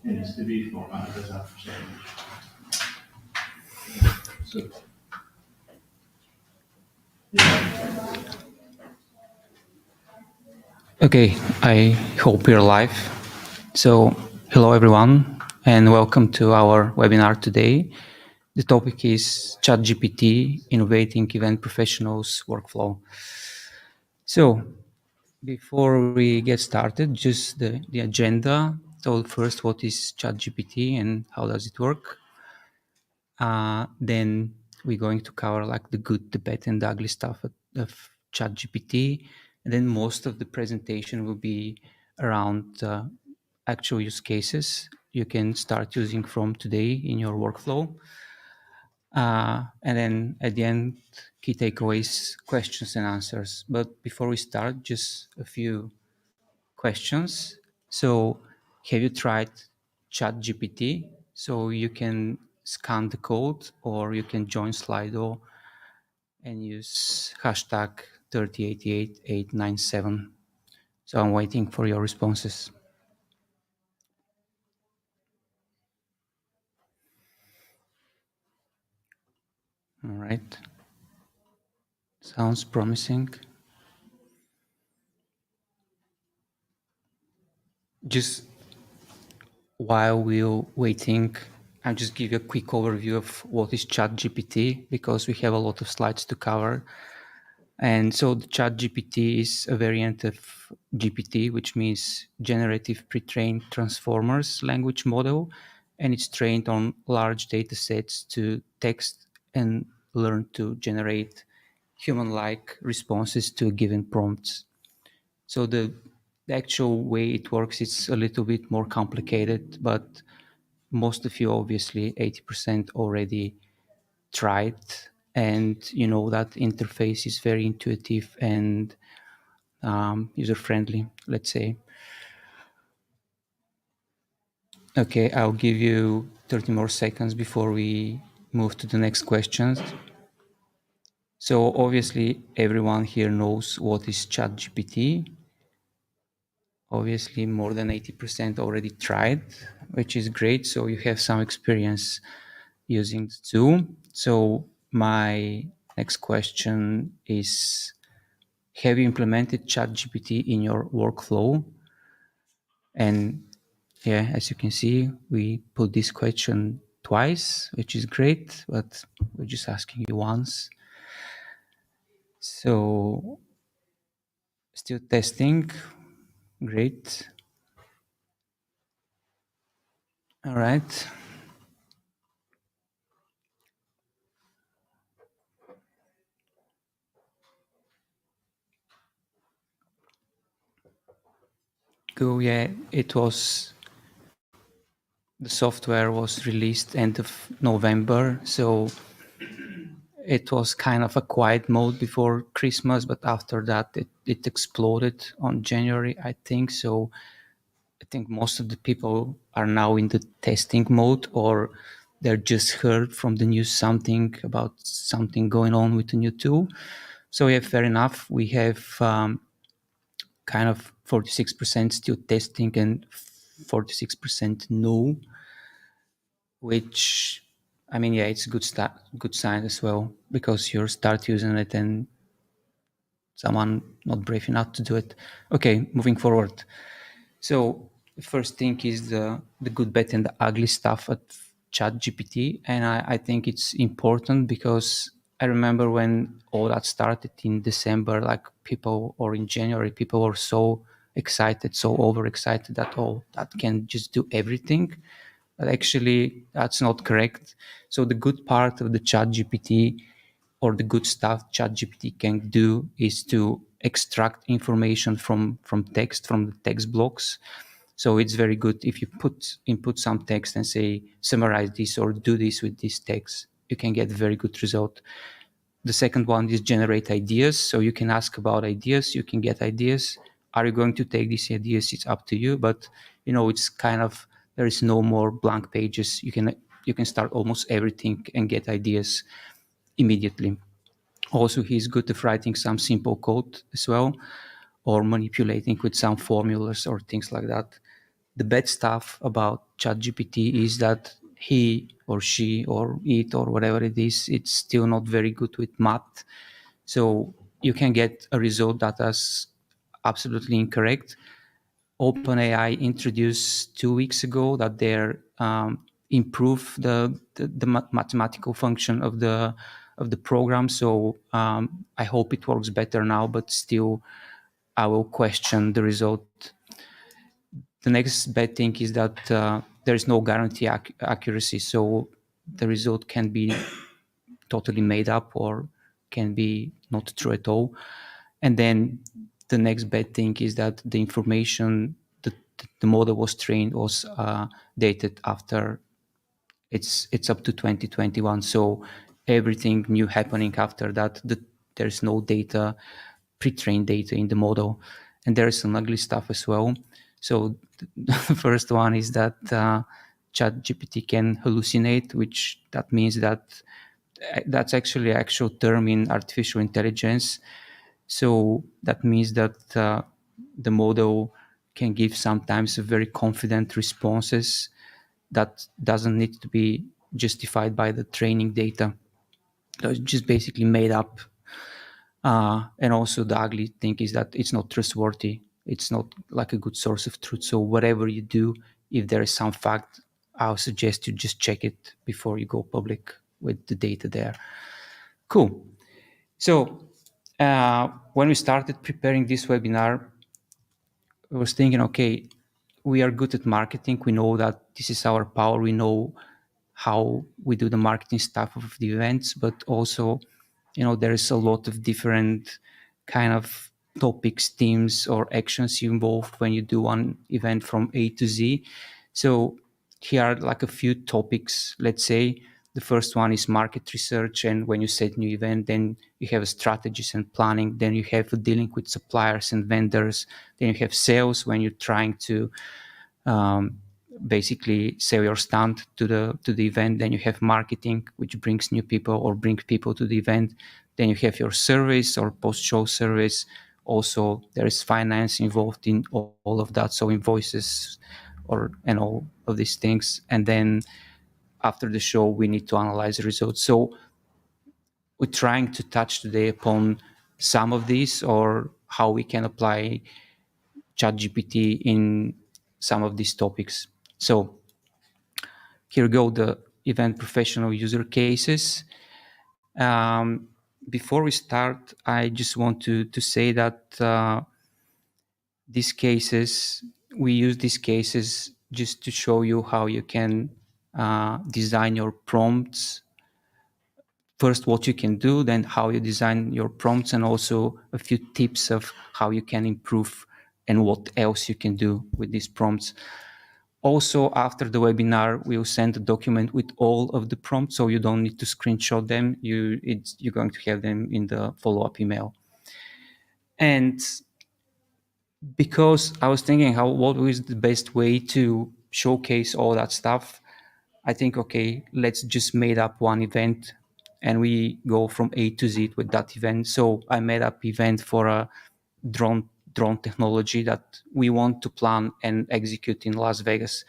It needs to be formatted as that percentage. So, yeah. Okay, I hope you're live. So, hello everyone, and welcome to our webinar today. The topic is ChatGPT, Innovating Event Professionals Workflow. So, before we get started, just the agenda. So, first, what is ChatGPT and how does it work? Then we're going to cover like the good, the bad, and the ugly stuff of ChatGPT. And then most of the presentation will be around actual use cases you can start using from today in your workflow. And then at the end, key takeaways, questions and answers. But before we start, just a few questions. So have you tried ChatGPT? So you can scan the code or you can join Slido and use hashtag 3088897. So I'm waiting for your responses. All right. Sounds promising. Just while we're waiting, I'll just give you a quick overview of what is ChatGPT because we have a lot of slides to cover. And so the ChatGPT is a variant of GPT, which means Generative Pre-trained Transformers language model, and it's trained on large data sets to text and learn to generate human-like responses to given prompts. So the actual way it works is a little bit more complicated, but most of you, obviously, 80% already tried, and you know that interface is very intuitive and user-friendly, let's say. Okay, I'll give you 30 more seconds before we move to the next questions. So obviously everyone here knows what is ChatGPT. Obviously more than 80% already tried, which is great. So you have some experience using the tool. So my next question is, have you implemented ChatGPT in your workflow? And yeah, as you can see, we put this question twice, which is great, but we're just asking you once. So still testing. Great. All right. Go. Yeah, the software was released end of November, so it was kind of a quiet mode before Christmas, but after that it exploded on January, I think. So I think most of the people are now in the testing mode, or they're just heard from the news something about something going on with the new tool. So yeah, fair enough. We have kind of 46% still testing and 46% no, which, I mean, yeah, it's a good sign as well, because you start using it and someone not brave enough to do it. Okay, moving forward. So the first thing is the good, bad, and the ugly stuff at ChatGPT, and I think it's important because I remember when all that started in December, like people, or in January, people were so excited, so overexcited that that can just do everything. But actually, that's not correct. So the good part of the ChatGPT, or the good stuff ChatGPT can do, is to extract information from text, from the text blocks. So it's very good if you input some text and say, summarize this or do this with this text, you can get a very good result. The second one is generate ideas. So you can ask about ideas, you can get ideas. Are you going to take these ideas? It's up to you, but it's kind of, there is no more blank pages. You can start almost everything and get ideas immediately. Also, he's good at writing some simple code as well, or manipulating with some formulas or things like that. The bad stuff about ChatGPT is that he or she or it or whatever it is, it's still not very good with math. So you can get a result that is absolutely incorrect. OpenAI introduced 2 weeks ago that they improve the mathematical function of the program. So I hope it works better now, but still I will question the result. The next bad thing is that there is no guarantee accuracy. So the result can be totally made up or can be not true at all. And then the next bad thing is that the information that the model was trained was dated after it's up to 2021. So everything new happening after that, there's no data, pre-trained data in the model. And there is some ugly stuff as well. So the first one is that ChatGPT can hallucinate, which that means that that's actually an actual term in artificial intelligence. So that means that the model can give sometimes very confident responses that doesn't need to be justified by the training data. So it's just basically made up. And also the ugly thing is that it's not trustworthy. It's not like a good source of truth. So whatever you do, if there is some fact, I'll suggest you just check it before you go public with the data there. Cool. So when we started preparing this webinar, I was thinking, okay, we are good at marketing. We know that this is our power. We know how we do the marketing stuff of the events, but also, there is a lot of different kind of topics, themes, or actions involved when you do one event from A to Z. So here are like a few topics. Let's say the first one is market research, and when you set new event, then you have strategies and planning. Then you have dealing with suppliers and vendors. Then you have sales when you're trying to basically sell your stand to the event. Then you have marketing, which brings new people or bring people to the event. Then you have your service or post-show service. Also, there is finance involved in all of that, so invoices and all of these things. And then after the show, we need to analyze the results. So we're trying to touch today upon some of these, or how we can apply ChatGPT in some of these topics. So here go the event professional user cases. Before we start, I just want to say that these cases, we use these cases just to show you how you can design your prompts. First, what you can do, then how you design your prompts, and also a few tips of how you can improve and what else you can do with these prompts. Also, after the webinar, we'll send a document with all of the prompts, so you don't need to screenshot them. You're going to have them in the follow-up email. And because I was thinking what was the best way to showcase all that stuff, I think, okay, let's just made up one event and we go from A to Z with that event. So I made up event for a drone technology that we want to plan and execute in Las Vegas.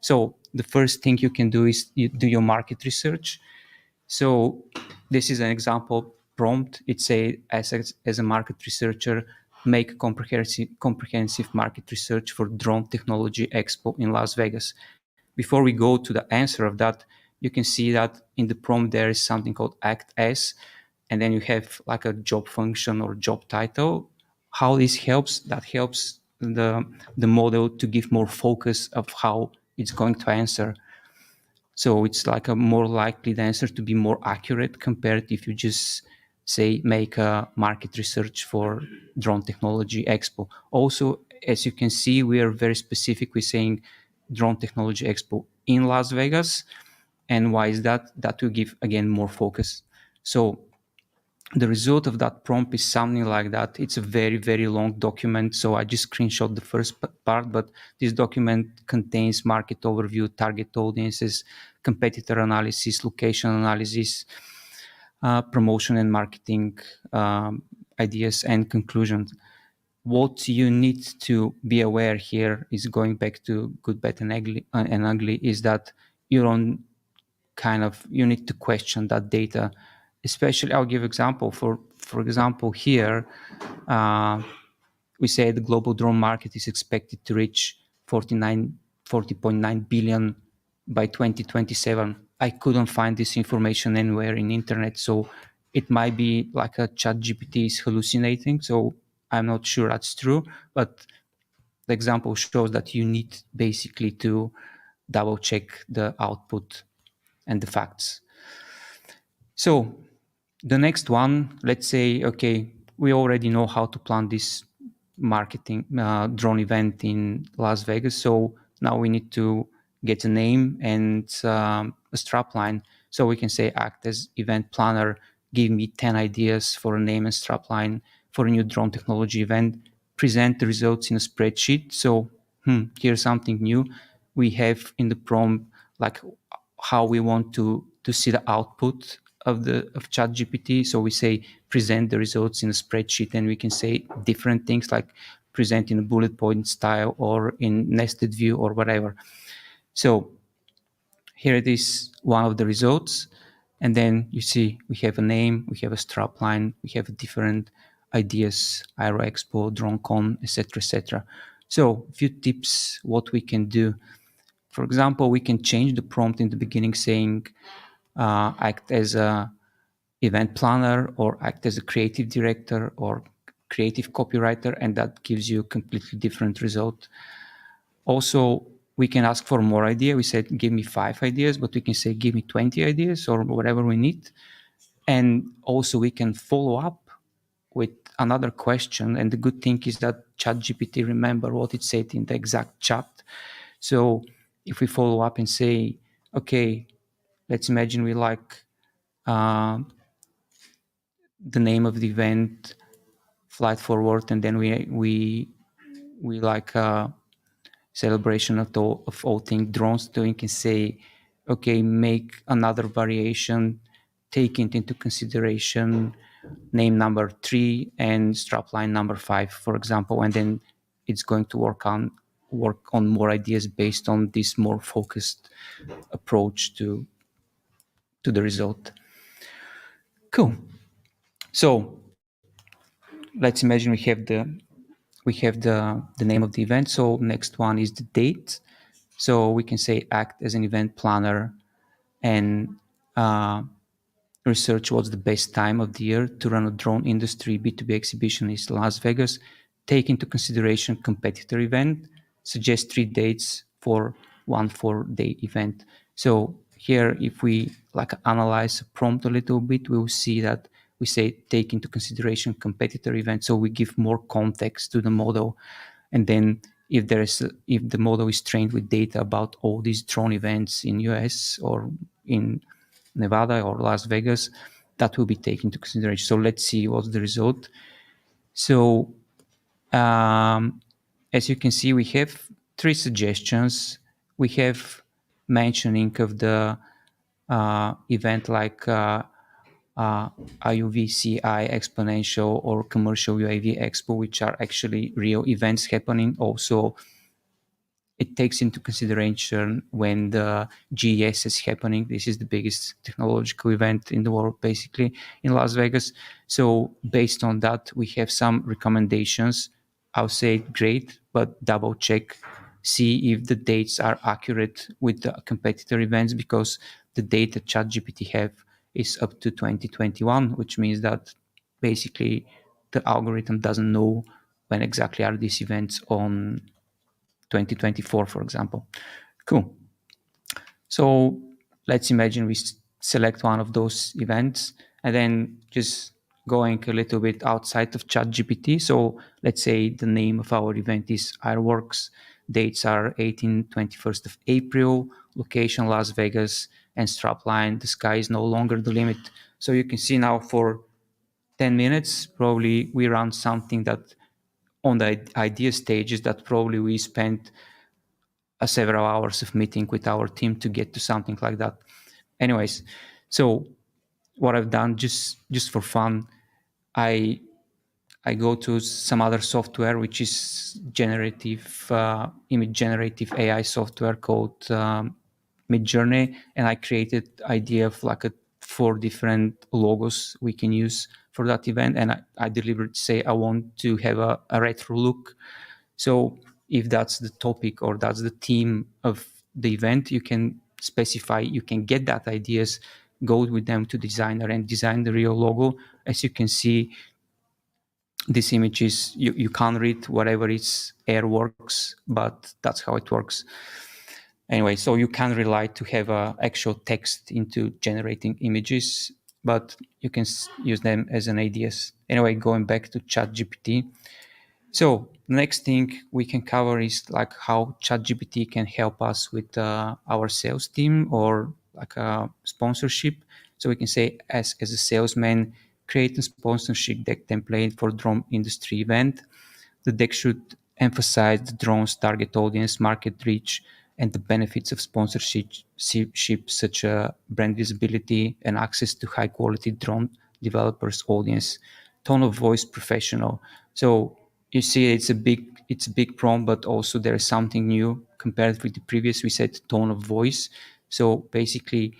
So the first thing you can do is you do your market research. So this is an example prompt. It says, as a market researcher, make comprehensive market research for Drone Technology Expo in Las Vegas. Before we go to the answer of that, you can see that in the prompt there is something called Act As, and then you have like a job function or job title. How this helps? That helps the model to give more focus of how it's going to answer. So it's like a more likely the answer to be more accurate compared if you just say make a market research for Drone Technology Expo. Also, as you can see, we are very specific with saying Drone Technology Expo in Las Vegas. And why is that? That will give, again, more focus. So the result of that prompt is something like that. It's a very, very long document. So I just screenshot the first part, but this document contains market overview, target audiences, competitor analysis, location analysis, promotion and marketing ideas, and conclusions. what you need to be aware here is going back to good, bad, and ugly is that you don't you need to question that data. Especially, I'll give example. For example, here we say the global drone market is expected to reach 40.9 billion by 2027. I couldn't find this information anywhere in internet, so it might be like a ChatGPT is hallucinating. So I'm not sure that's true, but the example shows that you need basically to double check the output and the facts. So the next one, let's say, okay, we already know how to plan this marketing drone event in Las Vegas. So now we need to get a name and a strapline. So we can say act as event planner, give me 10 ideas for a name and strapline for a new drone technology event, present the results in a spreadsheet. So here's something new. We have in the prompt like how we want to see the output of ChatGPT. So we say present the results in a spreadsheet, and we can say different things like present in a bullet point style or in nested view or whatever. So here it is, one of the results, and then you see we have a name, we have a strapline, we have different ideas, Aero Expo, DroneCon, etc., etc. So a few tips what we can do. For example, we can change the prompt in the beginning saying act as a event planner or act as a creative director or creative copywriter, and that gives you a completely different result. Also, we can ask for more idea. We said give me 5 ideas, but we can say give me 20 ideas or whatever we need. And also we can follow up with another question. And the good thing is that ChatGPT remember what it said in the exact chat. So if we follow up and say, okay, let's imagine we like the name of the event, flight forward, and then we like a celebration of all things drones. So you can say, okay, make another variation, taking into consideration name number 3 and strapline number 5, for example, and then it's going to work on more ideas based on this more focused approach to the result. Cool. So let's imagine we have the name of the event. So next one is the date. So we can say act as an event planner and research what's the best time of the year to run a drone industry B2B exhibition in Las Vegas. Take into consideration competitor event. Suggest 3 dates for 1 4-day event. So here, if we like analyze a prompt a little bit, we will see that we say take into consideration competitor event. So we give more context to the model, and then if the model is trained with data about all these drone events in US or in Nevada or Las Vegas, that will be taken into consideration. So let's see what's the result. So as you can see, we have 3 suggestions. We have mentioning of the event like IUVCI Exponential or Commercial UAV Expo, which are actually real events happening. Also, it takes into consideration when the GES is happening. This is the biggest technological event in the world, basically, in Las Vegas. So based on that, we have some recommendations. I'll say great, but double check, see if the dates are accurate with the competitor events, because the data ChatGPT have is up to 2021, which means that basically the algorithm doesn't know when exactly are these events on 2024, for example. Cool. So let's imagine we select one of those events and then just going a little bit outside of ChatGPT. So let's say the name of our event is Airworks. Dates are 21st of April, location Las Vegas, and strapline, the sky is no longer the limit. So you can see now for 10 minutes, probably we run something that on the idea stages that probably we spent several hours of meeting with our team to get to something like that. Anyways, so what I've done just for fun, I I go to some other software, which is image generative AI software called Midjourney, and I created idea of like 4 different logos we can use for that event, and I deliberately say I want to have a retro look. So if that's the topic or that's the theme of the event, you can specify, you can get that ideas, go with them to designer and design the real logo. As you can see, this image is, you can't read whatever is air works, but that's how it works. Anyway, so you can rely to have actual text into generating images, but you can use them as an ideas. Anyway, going back to ChatGPT. So next thing we can cover is like how ChatGPT can help us with our sales team or like a sponsorship. So we can say as a salesman, create a sponsorship deck template for drone industry event. The deck should emphasize the drone's target audience, market reach, and the benefits of sponsorship, such as brand visibility and access to high quality drone developers audience. Tone of voice professional. So you see it's a big prompt, but also there is something new compared with the previous. We said tone of voice. So basically,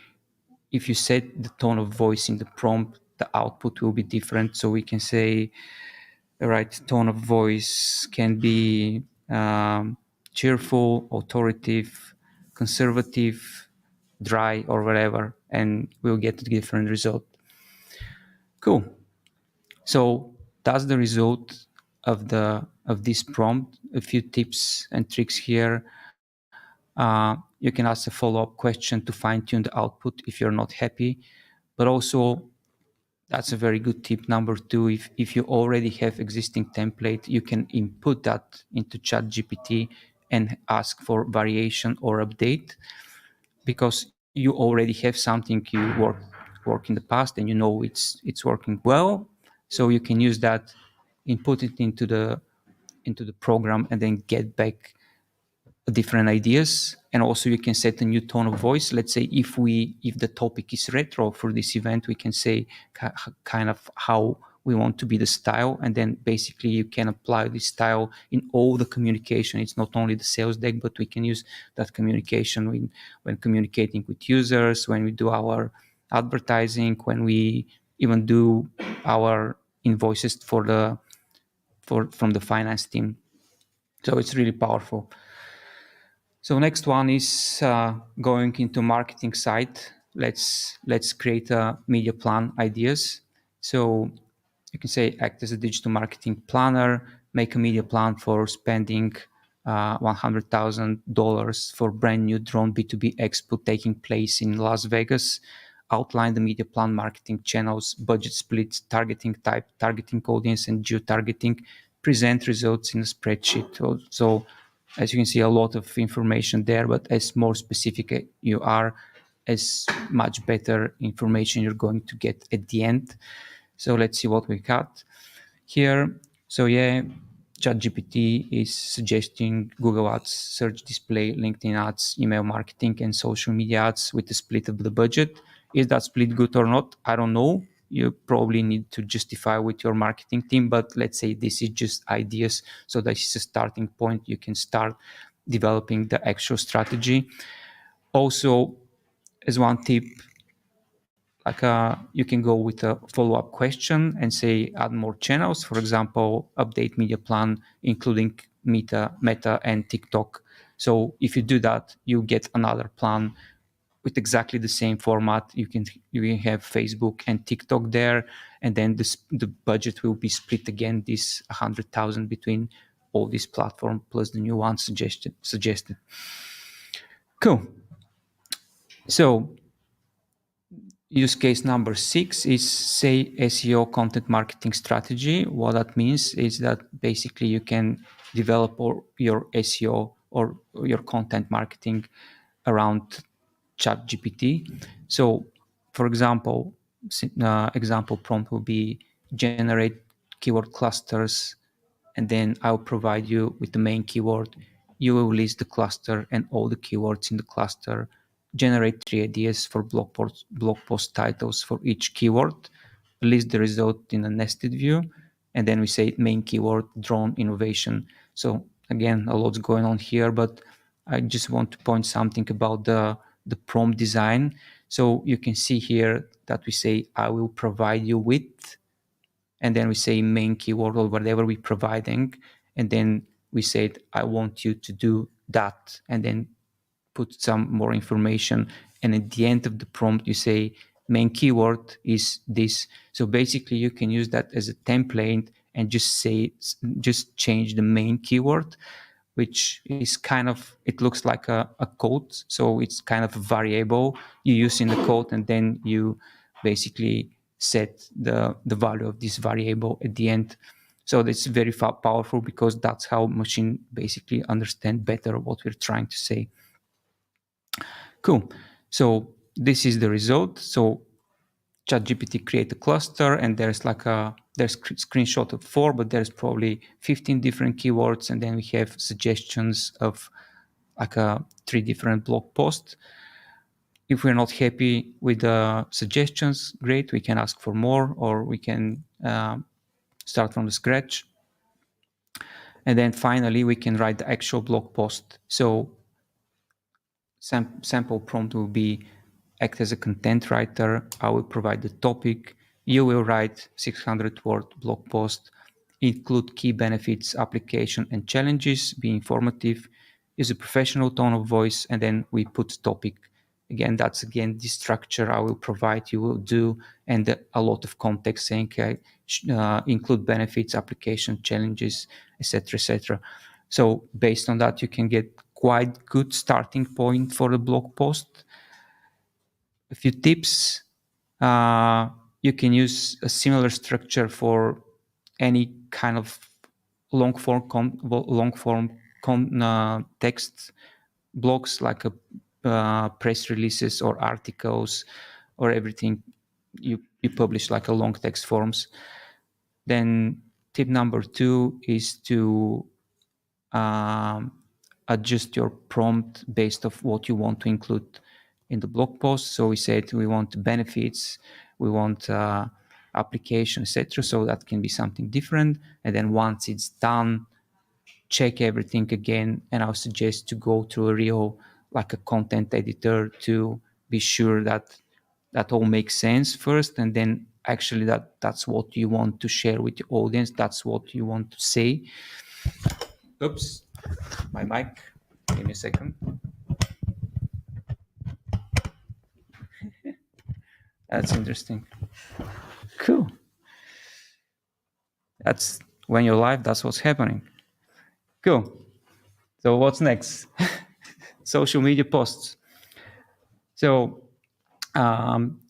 if you set the tone of voice in the prompt, the output will be different. So we can say, right, tone of voice can be cheerful, authoritative, conservative, dry, or whatever, and we'll get a different result. Cool. So that's the result of this prompt. A few tips and tricks here. You can ask a follow-up question to fine-tune the output if you're not happy, but also that's a very good tip. Number 2, if you already have existing template, you can input that into ChatGPT and ask for variation or update, because you already have something you work in the past and you know it's working well. So you can use that, input it into the program, and then get back different ideas. And also you can set a new tone of voice. Let's say if the topic is retro for this event, we can say kind of how we want to be the style, and then basically you can apply this style in all the communication. It's not only the sales deck, but we can use that communication when communicating with users, when we do our advertising, when we even do our invoices from the finance team. So it's really powerful. So next one is going into marketing side. Let's create a media plan ideas. So you can say act as a digital marketing planner, make a media plan for spending $100,000 for brand new drone B2B expo taking place in Las Vegas. Outline the media plan, marketing channels, budget splits, targeting type, targeting audience, and geo-targeting. Present results in a spreadsheet. So as you can see, a lot of information there, but as more specific you are, as much better information you're going to get at the end. So let's see what we got here. So yeah, ChatGPT is suggesting Google Ads, search display, LinkedIn ads, email marketing, and social media ads with the split of the budget. Is that split good or not? I don't know. You probably need to justify with your marketing team, but let's say this is just ideas. So this is a starting point. You can start developing the actual strategy. Also, as one tip, like you can go with a follow-up question and say add more channels. For example, update media plan, including Meta and TikTok. So if you do that, you get another plan with exactly the same format. You can have Facebook and TikTok there, and then the budget will be split again, this 100,000 between all these platforms plus the new one suggested. Cool. So use case number 6 is say SEO content marketing strategy. What that means is that basically you can develop your SEO or your content marketing around ChatGPT. So, for example, example prompt will be generate keyword clusters, and then I'll provide you with the main keyword. You will list the cluster and all the keywords in the cluster. Generate 3 ideas for blog post titles for each keyword. List the result in a nested view, and then we say main keyword drone innovation. So again, a lot's going on here, but I just want to point something about the prompt design. So you can see here that we say I will provide you with, and then we say main keyword or whatever we're providing, and then we said I want you to do that, and then put some more information, and at the end of the prompt you say main keyword is this. So basically you can use that as a template and just change the main keyword, which is kind of, it looks like a code, so it's kind of a variable you use in the code, and then you basically set the value of this variable at the end. So that's very powerful, because that's how machine basically understand better what we're trying to say. Cool. So this is the result. So ChatGPT create a cluster, and there's screenshot of 4, but there's probably 15 different keywords, and then we have suggestions of 3 different blog posts. If we're not happy with the suggestions, great, we can ask for more, or we can start from the scratch. And then finally, we can write the actual blog post. So sample prompt will be act as a content writer. I will provide the topic. You will write 600-word blog post, include key benefits, application, and challenges, be informative, use a professional tone of voice, and then we put topic. Again, that's the structure I will provide, you will do, and a lot of context saying include benefits, application, challenges, etc., etc. So based on that, you can get quite good starting point for the blog post. A few tips. You can use a similar structure for any kind of long form text blogs, like press releases or articles or everything you publish, like a long text forms. Then tip number 2 is to adjust your prompt based of what you want to include in the blog post. So we said we want benefits, we want application, etc. So that can be something different. And then once it's done, check everything again. And I'll suggest to go through a real, like a content editor, to be sure that that all makes sense first, and then actually that's what you want to share with your audience, that's what you want to say. Oops, my mic. Give me a second. That's interesting. Cool. That's when you're live, that's what's happening. Cool. So what's next? Social media posts. So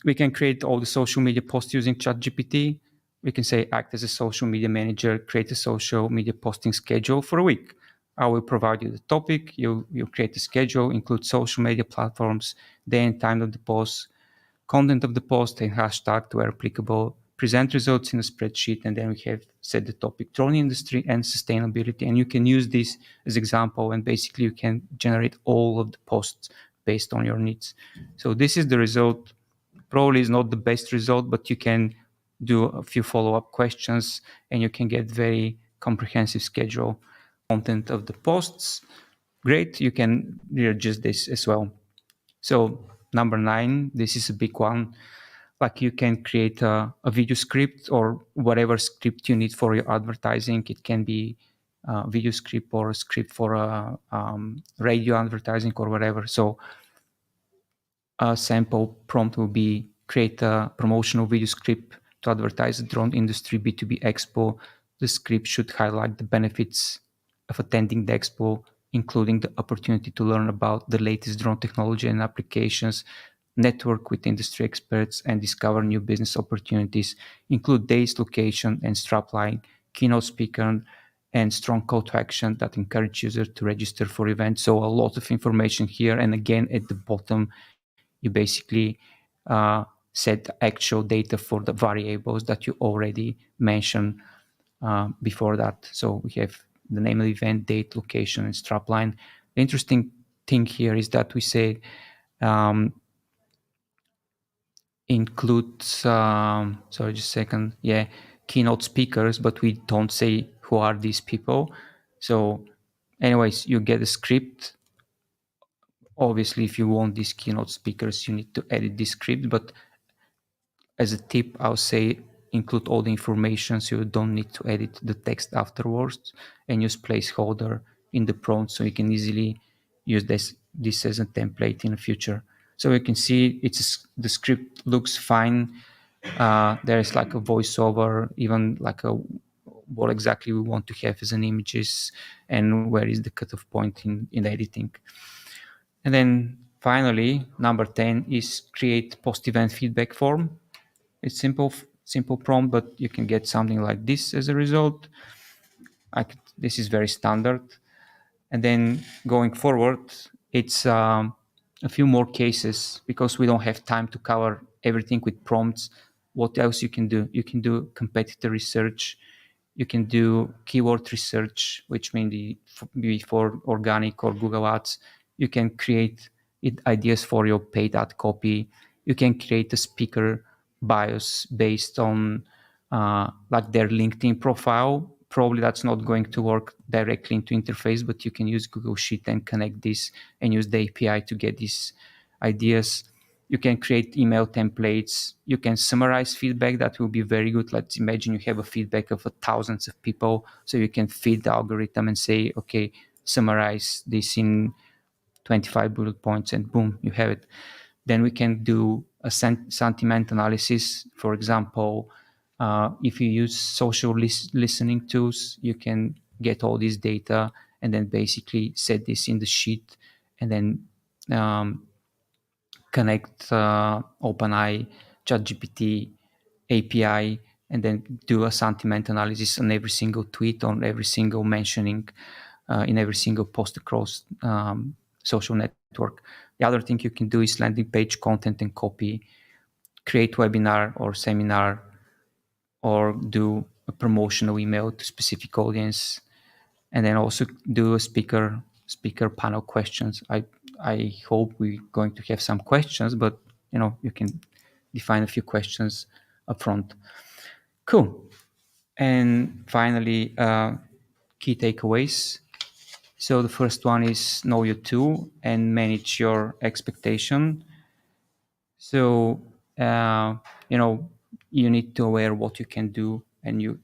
we can create all the social media posts using ChatGPT. We can say act as a social media manager, create a social media posting schedule for a week. I will provide you the topic, you create a schedule, include social media platforms, day and time of the post, content of the post, and hashtag where applicable, present results in a spreadsheet, and then we have set the topic drone industry and sustainability. And you can use this as example, and basically you can generate all of the posts based on your needs. So this is the result. Probably is not the best result, but you can do a few follow-up questions and you can get very comprehensive schedule. Content of the posts, great, you can readjust this as well. So number 9, this is a big one. Like you can create a video script or whatever script you need for your advertising. It can be a video script or a script for a radio advertising or whatever. So a sample prompt will be create a promotional video script to advertise the drone industry B2B expo. The script should highlight the benefits of attending the expo, including the opportunity to learn about the latest drone technology and applications, network with industry experts, and discover new business opportunities. Include days, location, and strapline, keynote speaker, and strong call to action that encourage users to register for events. So a lot of information here. And again, at the bottom, you basically set the actual data for the variables that you already mentioned before that. So we have the name of the event, date, location, and strapline. The interesting thing here is that we say includes, sorry, just a second. Yeah, keynote speakers, but we don't say who are these people. So anyways, you get a script. Obviously, if you want these keynote speakers, you need to edit this script. But as a tip, I'll say include all the information so you don't need to edit the text afterwards, and use placeholder in the prompt so you can easily use this as a template in the future. So you can see the script looks fine. There is like a voiceover, even like what exactly we want to have as an images and where is the cutoff point in editing. And then finally, number 10 is create post-event feedback form. It's simple prompt, but you can get something like this as a result. This is very standard. And then going forward, it's a few more cases because we don't have time to cover everything with prompts. What else you can do? You can do competitor research. You can do keyword research, which may be for organic or Google Ads. You can create ideas for your paid ad copy. You can create a speaker bios based on like their LinkedIn profile. Probably that's not going to work directly into interface, but you can use Google Sheet and connect this and use the API to get these ideas. You can create email templates. You can summarize feedback. That will be very good. Let's imagine you have a feedback of thousands of people. So you can feed the algorithm and say, okay, summarize this in 25 bullet points, and boom, you have it. Then we can do a sentiment analysis. For example, if you use social listening tools, you can get all this data and then basically set this in the sheet and then connect OpenAI, ChatGPT API, and then do a sentiment analysis on every single tweet, on every single mentioning, in every single post across social network. The other thing you can do is landing page content and copy, create webinar or seminar, or do a promotional email to specific audience, and then also do a speaker panel questions. I hope we're going to have some questions, but you can define a few questions up front. Cool. And finally, key takeaways. So the first one is know your tool and manage your expectation. So you need to aware what you can do and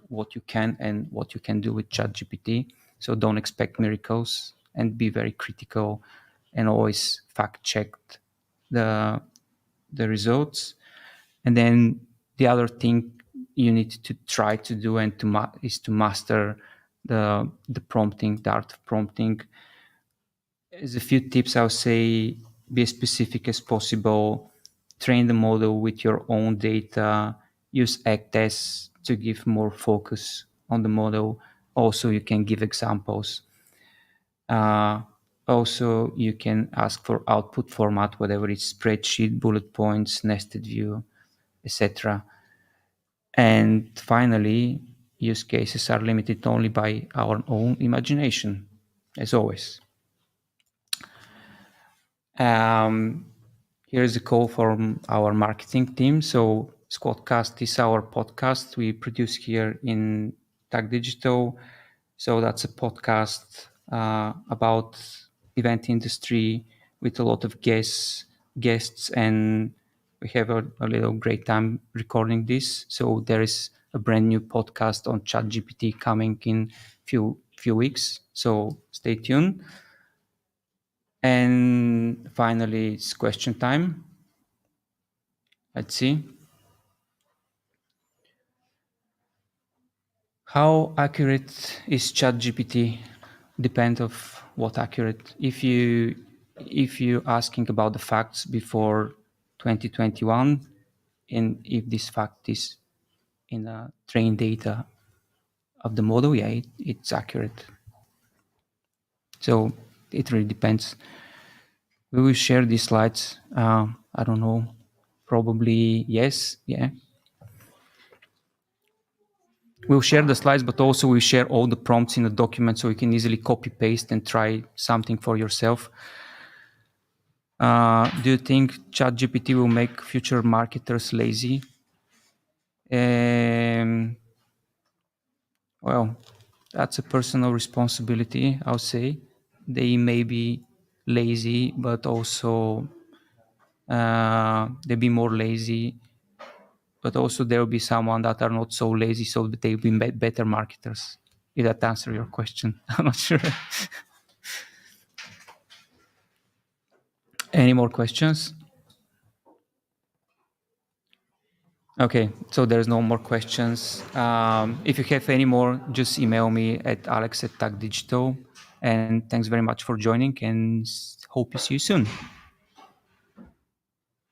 what you can and what you can do with ChatGPT. So don't expect miracles and be very critical and always fact check the results. And then the other thing you need to try to do and is to master the prompting, the art of prompting. As a few tips, I would say be as specific as possible, train the model with your own data, use egg tests to give more focus on the model. Also, you can give examples. Also, you can ask for output format, whatever it's spreadsheet, bullet points, nested view, etc. And finally, use cases are limited only by our own imagination, as always. Here's a call from our marketing team. So Squadcast is our podcast we produce here in Tag Digital. So that's a podcast about event industry with a lot of guests, and we have a little great time recording this. So there is a brand new podcast on ChatGPT coming in few weeks. So stay tuned. And finally, it's question time. Let's see. How accurate is ChatGPT? Depend of what accurate. If you asking about the facts before 2021, and if this fact is in the trained data of the model, yeah, it's accurate. So it really depends. We will share these slides. I don't know. Probably yes. Yeah. We'll share the slides, but also we'll share all the prompts in the document so you can easily copy paste and try something for yourself. Do you think ChatGPT will make future marketers lazy? Well, that's a personal responsibility, I'll say. They may be lazy, but also they be more lazy. But also there will be someone that are not so lazy, so that they'll be better marketers. If that answers your question, I'm not sure. Any more questions? Okay, so there's no more questions. If you have any more, just email me at alex@tagdigital. And thanks very much for joining, and hope to see you soon.